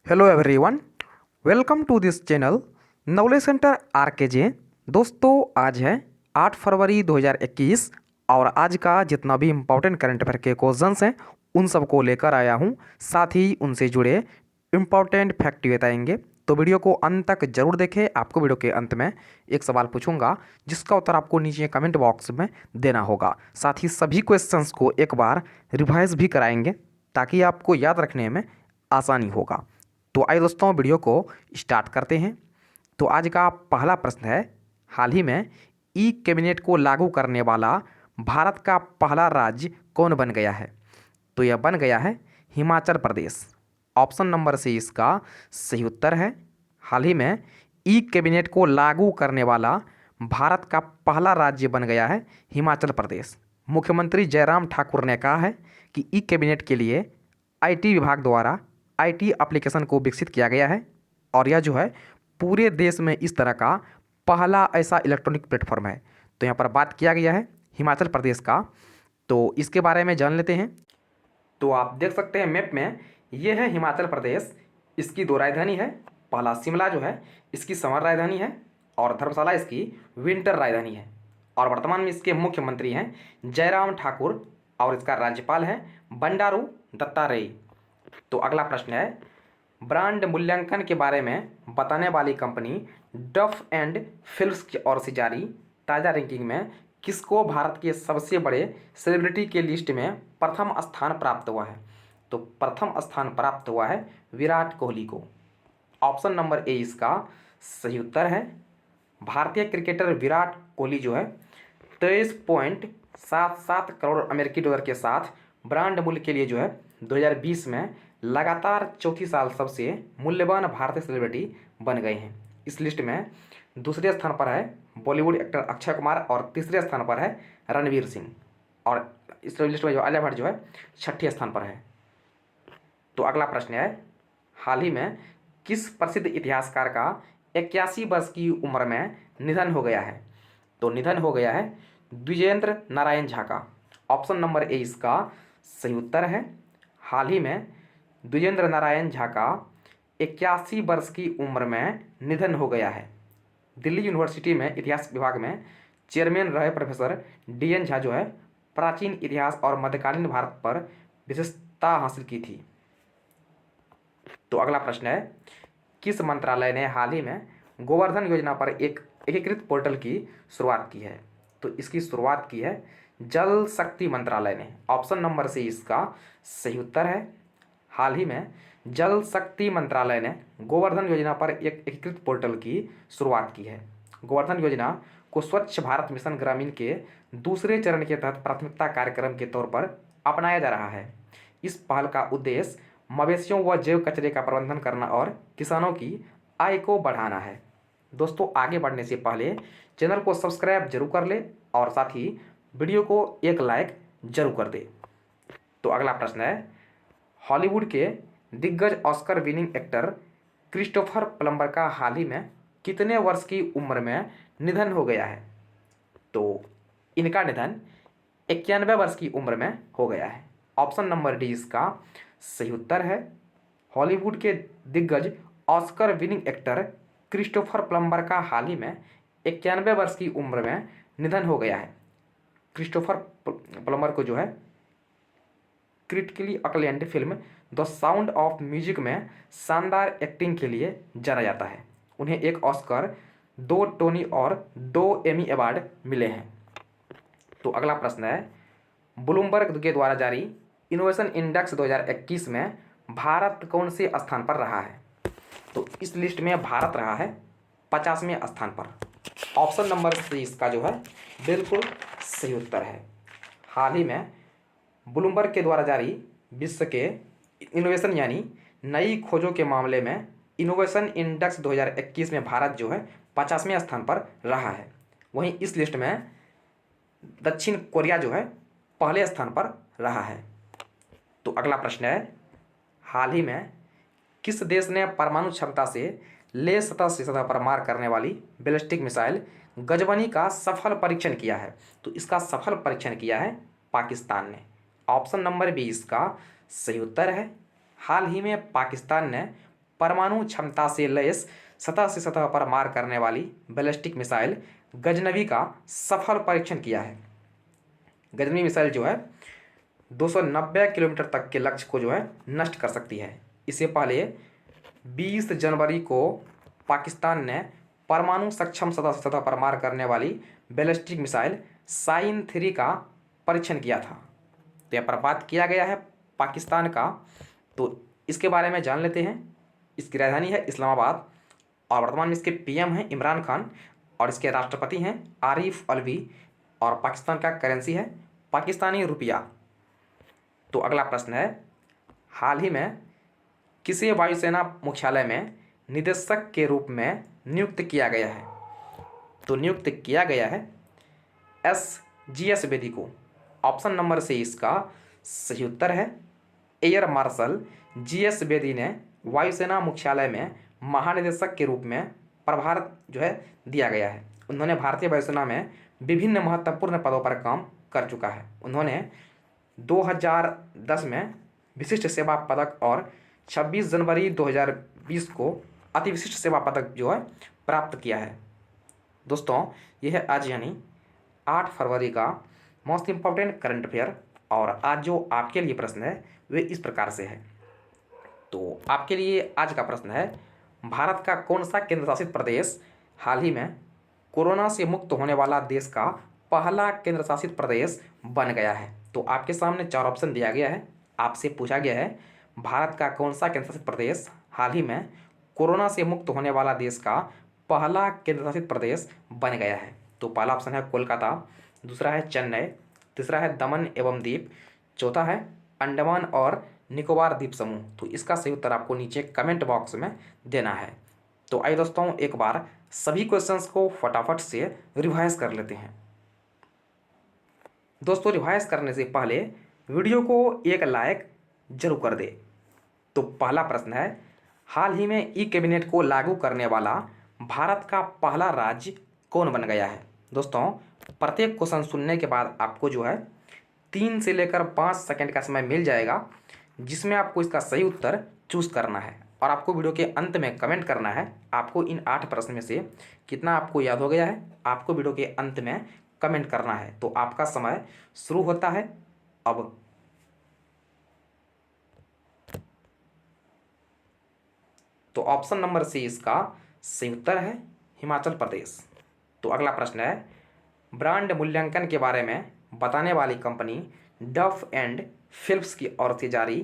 Hello everyone, welcome to this channel knowledge centre RKJ. दोस्तों, आज है 8 फरवरी 2021 और आज का जितना भी इम्पोर्टेंट करंट अफेयर के क्वेश्चंस हैं उन सबको लेकर आया हूं। साथ ही उनसे जुड़े इम्पोर्टेंट फैक्ट बताएंगे, तो वीडियो को अंत तक जरूर देखें। आपको वीडियो के अंत में एक सवाल पूछूंगा जिसका उत्तर आपको नीचे कमेंट बॉक्स में देना होगा। साथ ही सभी क्वेश्चंस को एक बार रिवाइज भी कराएंगे ताकि आपको याद रखने में आसानी होगा। तो आइए दोस्तों, वीडियो को स्टार्ट करते हैं। तो आज का पहला प्रश्न है, हाल ही में ई कैबिनेट को लागू करने वाला भारत का पहला राज्य कौन बन गया है? तो यह बन गया है Himachal Pradesh. Option number C इसका सही उत्तर है। हाल ही में ई कैबिनेट को लागू करने वाला भारत का पहला राज्य बन गया है हिमाचल प्रदेश। मुख्यमंत्री जयराम ठाकुर ने कहा है कि ई कैबिनेट के लिए आईटी विभाग द्वारा आईटी एप्लीकेशन को विकसित किया गया है और यह जो है पूरे देश में इस तरह का पहला ऐसा इलेक्ट्रॉनिक प्लेटफॉर्म है। तो यहाँ पर बात किया गया है हिमाचल प्रदेश का, तो इसके बारे में जान लेते हैं। तो आप देख सकते हैं मैप में, ये है हिमाचल प्रदेश। इसकी दो राजधानी है, पहला शिमला जो है इसकी समर राजधानी है और धर्मशाला इसकी विंटर राजधानी है। और वर्तमान में इसके मुख्यमंत्री हैं जयराम ठाकुर और इसका राज्यपाल है बंडारू दत्तात्रेय। तो अगला प्रश्न है, ब्रांड मूल्यांकन के बारे में बताने वाली कंपनी डफ एंड फिल्म्स की ओर से जारी ताज़ा रैंकिंग में किसको भारत के सबसे बड़े सेलिब्रिटी के लिस्ट में प्रथम स्थान प्राप्त हुआ है? तो प्रथम स्थान प्राप्त हुआ है विराट कोहली को। ऑप्शन नंबर ए इसका सही उत्तर है। भारतीय क्रिकेटर विराट कोहली जो है 23.77 करोड़ अमेरिकी डॉलर के साथ ब्रांड मूल्य के लिए जो है 2020 में लगातार चौथी साल सबसे मूल्यवान भारतीय सेलिब्रिटी बन गए हैं। इस लिस्ट में दूसरे स्थान पर है बॉलीवुड एक्टर अक्षय कुमार और तीसरे स्थान पर है रणवीर सिंह, और इस लिस्ट में जो आलिया भट्ट जो है छठे स्थान पर है। तो अगला प्रश्न है, हाल ही में किस प्रसिद्ध इतिहासकार का 81 वर्ष की उम्र में निधन हो गया है? तो निधन हो गया है द्विजेंद्र नारायण झा का। ऑप्शन नंबर ए इसका सही उत्तर है। हाल ही में द्विजेंद्र नारायण झा का 81 वर्ष की उम्र में निधन हो गया है। दिल्ली यूनिवर्सिटी में इतिहास विभाग में चेयरमैन रहे प्रोफेसर DN झा जो है प्राचीन इतिहास और मध्यकालीन भारत पर विशेषता हासिल की थी। तो अगला प्रश्न है, किस मंत्रालय ने हाल ही में गोवर्धन योजना पर एक एकीकृत पोर्टल की शुरुआत की है? तो इसकी शुरुआत की है जल शक्ति मंत्रालय ने। ऑप्शन नंबर सी इसका सही उत्तर है। हाल ही में जल शक्ति मंत्रालय ने गोवर्धन योजना पर एक एकीकृत पोर्टल की शुरुआत की है। गोवर्धन योजना को स्वच्छ भारत मिशन ग्रामीण के दूसरे चरण के तहत प्राथमिकता कार्यक्रम के तौर पर अपनाया जा रहा है। इस पहल का उद्देश्य मवेशियों व जैव कचरे का प्रबंधन करना और किसानों की आय को बढ़ाना है। दोस्तों, आगे बढ़ने से पहले चैनल को सब्सक्राइब जरूर कर ले और साथ ही वीडियो को एक लाइक जरूर कर दे। तो अगला प्रश्न है, हॉलीवुड के दिग्गज Oscar winning actor Christopher plumber का हाल ही में कितने वर्ष की उम्र में निधन हो गया है? तो इनका निधन 91 वर्ष की उम्र में हो गया है। ऑप्शन नंबर डी इसका सही उत्तर है। हॉलीवुड के दिग्गज Oscar winning actor Christopher plumber का हाल ही में 91 वर्ष की उम्र में निधन हो गया है। क्रिस्टोफर प्लम्बर को जो है critically acclaimed film the sound of music में शानदार एक्टिंग के लिए जाना जाता है। उन्हें एक ऑस्कर, 2 टोनी और 2 एमी अवार्ड मिले हैं। तो अगला प्रश्न है, ब्लूमबर्ग के द्वारा जारी इनोवेशन इंडेक्स 2021 में भारत कौन से स्थान पर रहा है? तो इस लिस्ट में भारत रहा है 50वें स्थान पर। ऑप्शन नंबर सी इसका जो है बिल्कुल सही उत्तर है। हाल ही में ब्लूमबर्ग के द्वारा जारी विश्व के इनोवेशन यानी नई खोजों के मामले में इनोवेशन इंडेक्स 2021 में भारत जो है 50वें स्थान पर रहा है। वहीं इस लिस्ट में दक्षिण कोरिया जो है पहले स्थान पर रहा है। तो अगला प्रश्न है, हाल ही में किस देश ने परमाणु क्षमता से लेस सतह से सतह पर मार करने वाली बैलिस्टिक मिसाइल गजबनी का सफल परीक्षण किया है? तो इसका सफल परीक्षण किया है पाकिस्तान ने। ऑप्शन नंबर बी इसका सही उत्तर है। हाल ही में पाकिस्तान ने परमाणु क्षमता से लैस सतह से सतह पर मार करने वाली बैलिस्टिक मिसाइल गजनवी का सफल परीक्षण किया है। गजनवी मिसाइल जो है 290 किलोमीटर तक के लक्ष्य को जो है नष्ट कर सकती है। इससे पहले 20 जनवरी को पाकिस्तान ने परमाणु सक्षम सतह से सतह पर मार करने वाली बैलिस्टिक मिसाइल शाहीन-3 का परीक्षण किया था। तो यहाँ पर बात किया गया है पाकिस्तान का, तो इसके बारे में जान लेते हैं। इसकी राजधानी है इस्लामाबाद और वर्तमान में इसके पीएम हैं इमरान खान और इसके राष्ट्रपति हैं आरिफ अलवी और पाकिस्तान का करेंसी है पाकिस्तानी रुपया। तो अगला प्रश्न है, हाल ही में किसे वायुसेना मुख्यालय में निदेशक के रूप में नियुक्त किया गया है? तो नियुक्त किया गया है SGS बेदी को। ऑप्शन नंबर से इसका सही उत्तर है एयर मार्शल GS बेदी ने वायुसेना मुख्यालय में महानिदेशक के रूप में प्रभार जो है दिया गया है। उन्होंने भारतीय वायुसेना में विभिन्न महत्वपूर्ण पदों पर काम कर चुका है। उन्होंने 2010 में विशिष्ट सेवा पदक और 26 जनवरी 2020 को अति विशिष्ट सेवा पदक जो है प्राप्त किया है। दोस्तों, यह है आज यानी 8 फरवरी का मोस्ट इम्पॉर्टेंट करंट अफेयर और आज जो आपके लिए प्रश्न है वे इस प्रकार से है। तो आपके लिए आज का प्रश्न है, भारत का कौन सा केंद्र शासित प्रदेश हाल ही में कोरोना से मुक्त होने वाला देश का पहला केंद्र शासित प्रदेश बन गया है? तो आपके सामने 4 ऑप्शन दिया गया है। आपसे पूछा गया है भारत का कौन सा केंद्र शासित प्रदेश हाल ही में कोरोना से मुक्त होने वाला देश का पहला केंद्र शासित प्रदेश बन गया है? तो पहला ऑप्शन है कोलकाता, दूसरा है चेन्नई, तीसरा है दमन एवं दीप, चौथा है अंडमान और निकोबार द्वीप समूह। तो इसका सही उत्तर आपको नीचे कमेंट बॉक्स में देना है। तो आइए दोस्तों, एक बार सभी क्वेश्चंस को फटाफट से रिवाइज कर लेते हैं। दोस्तों, रिवाइज करने से पहले वीडियो को एक लाइक जरूर कर दे। तो पहला प्रश्न है, हाल ही में ई कैबिनेट को लागू करने वाला भारत का पहला राज्य कौन बन गया है? दोस्तों, प्रत्येक क्वेश्चन सुनने के बाद आपको जो है 3 से लेकर 5 सेकंड का समय मिल जाएगा, जिसमें आपको इसका सही उत्तर चूज करना है और आपको वीडियो के अंत में कमेंट करना है आपको इन 8 प्रश्न में से कितना आपको याद हो गया है। आपको वीडियो के अंत में कमेंट करना है। तो आपका समय शुरू होता है अब। तो ऑप्शन नंबर सी इसका सही उत्तर है हिमाचल प्रदेश। तो अगला प्रश्न है, ब्रांड मूल्यांकन के बारे में बताने वाली कंपनी डफ एंड फिल्प्स की ओर से जारी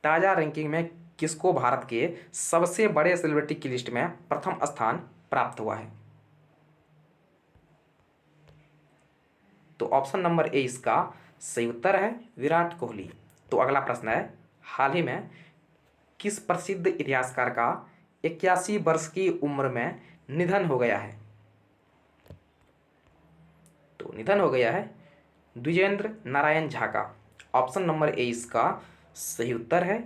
ताज़ा रैंकिंग में किसको भारत के सबसे बड़े सेलिब्रिटी की लिस्ट में प्रथम स्थान प्राप्त हुआ है? तो ऑप्शन नंबर ए इसका सही उत्तर है विराट कोहली। तो अगला प्रश्न है, हाल ही में किस प्रसिद्ध इतिहासकार का 81 वर्ष की उम्र में निधन हो गया है? तो निधन हो गया है द्विजेंद्र नारायण झा का। ऑप्शन नंबर ए इसका सही उत्तर है।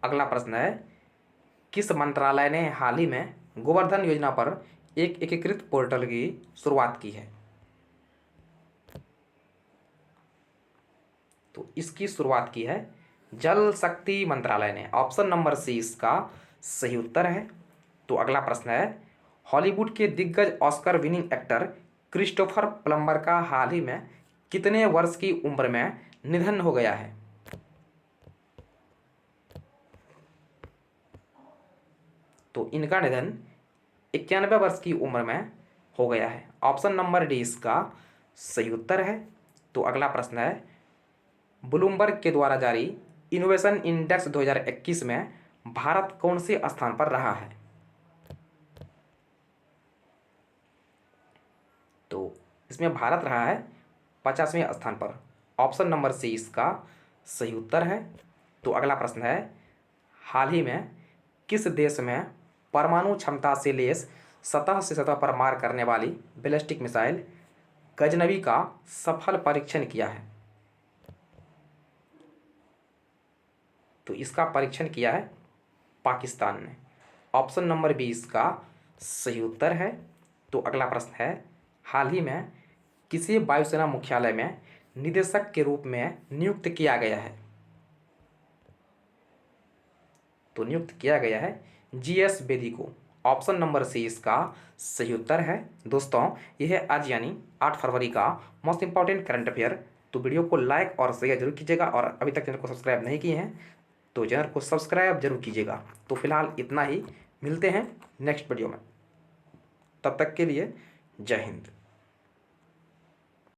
अगला प्रश्न है, किस मंत्रालय ने हाल ही में गोवर्धन योजना पर एक एकीकृत पोर्टल की शुरुआत की है? तो इसकी शुरुआत की है जल शक्ति मंत्रालय ने। ऑप्शन नंबर सी इसका सही उत्तर है। तो अगला प्रश्न है, हॉलीवुड के दिग्गज Oscar winning actor Christopher plumber का हाल ही में कितने वर्ष की उम्र में निधन हो गया है? तो इनका निधन 91 वर्ष की उम्र में हो गया है। ऑप्शन नंबर डी इसका सही उत्तर है। तो अगला प्रश्न है, ब्लूमबर्ग के द्वारा जारी इनोवेशन इंडेक्स 2021 में भारत कौन से स्थान पर रहा है? तो इसमें भारत रहा है 50वें स्थान पर। ऑप्शन नंबर सी इसका सही उत्तर है। तो अगला प्रश्न है, हाल ही में किस देश में परमाणु क्षमता से लैस सतह से सतह पर मार करने वाली बैलिस्टिक मिसाइल गजनवी का सफल परीक्षण किया है? तो इसका परीक्षण किया है पाकिस्तान ने। ऑप्शन नंबर बी इसका सही उत्तर है। तो अगला प्रश्न है, हाल ही में किसी वायुसेना मुख्यालय में निदेशक के रूप में नियुक्त किया गया है? तो नियुक्त किया गया है GS बेदी को। ऑप्शन नंबर सी इसका सही उत्तर है। दोस्तों यह है आज यानी 8 फरवरी का मोस्ट इंपॉर्टेंट करंट अफेयर। तो वीडियो को लाइक और शेयर जरूर कीजिएगा और अभी तक चैनल को सब्सक्राइब नहीं किए हैं तो चैनल को सब्सक्राइब जरूर कीजिएगा। तो फिलहाल इतना ही, मिलते हैं नेक्स्ट वीडियो में, तब तक के लिए जय हिंद।